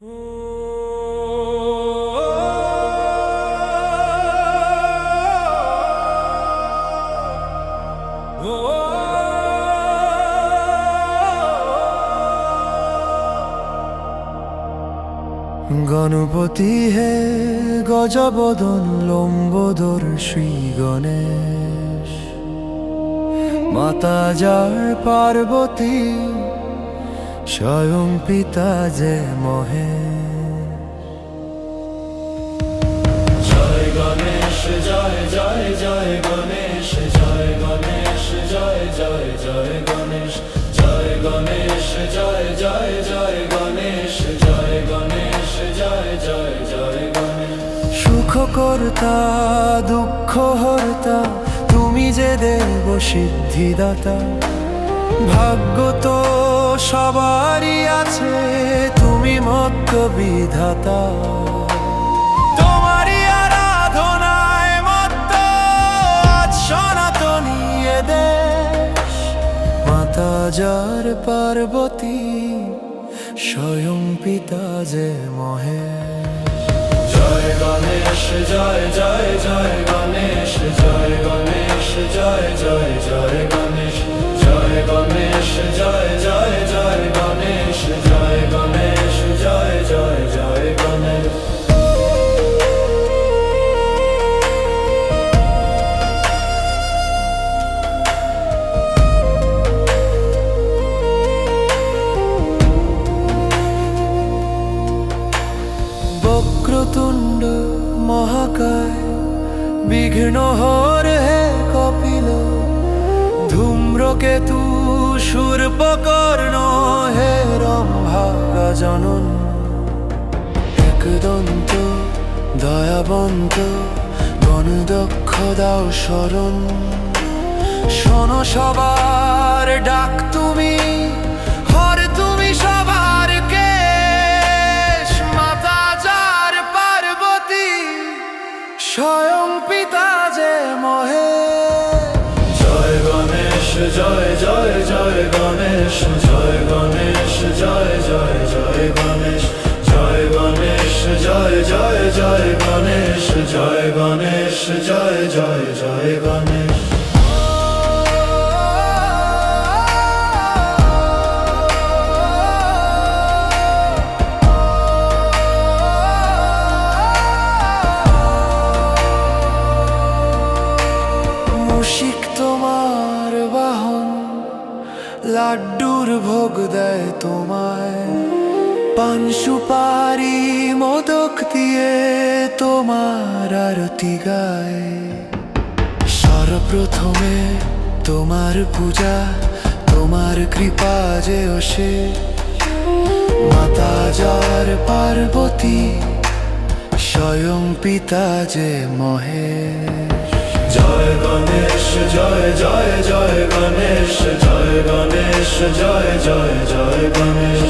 গণপতি হে গজবদন লম্বোদর শ্রী গণেশ, মাতা যার পার্বতী, স্বয়ং পিতা যে মহেশ। জয় গণেশ জয় জয় জয় গণেশ, জয় গণেশ জয় জয় জয় গণেশ, জয় গণেশ জয় জয় জয় গণেশ, জয় গণেশ জয় জয় জয় গণেশ। সুখকর্তা দুঃখ হর্তা, তুমি যে দেব সিদ্ধিদাতা। ভাগ্য তো সবারই আছে, তুমি মত্ত বিধাতা। তোমারই আরাধনায় মত্ত আজ সনাতনী এ দেশ। মাতা যার পার্বতী, স্বয়ং পিতা যে মহেশ। জয় গণেশ জয় জয় জয় গণেশ, জয় গণেশ জয় জয় জয় গণেশ, জয় গণেশ জয় জয় জয় গণেশ, জয় গণেশ জয় জয় জয় গণেশ। বক্রতুণ্ড মহাকায়, বিঘ্নহর হে কপিল, ধূম্রকেতু শূর্পকর্ণ হে রম্ভা গজানন। একদন্ত দয়াবন্ত গণদক্ষ দাও শরণ। শোনো সবার ডাক তুমি, হর তুমি সবার কেশ। মাতা যার পার্বতী, স্বয়ং পিতা যে মহেশ। জয় গণেশ জয় জয় জয় গণেশ, জয় গণেশ জয় জয় জয় গণেশ, জয় গণেশ জয় জয় জয় গণেশ, জয় গণেশ জয় জয় জয় গণেশ। মুশিক তোমার বাহন, লাড্ডুর ভোগ দেয় তোমায়। পান সুপারি মোদক দিয়ে তোমার আরতি গায়। সর্বপ্রথমে তোমার পূজা, তোমার কৃপা যে অসে। মাতা যার পার্বতী, স্বয়ং পিতা যে মহেশ। জয় গণেশ জয় জয় জয় গণেশ, জয় গণেশ জয় জয় জয় গণেশ,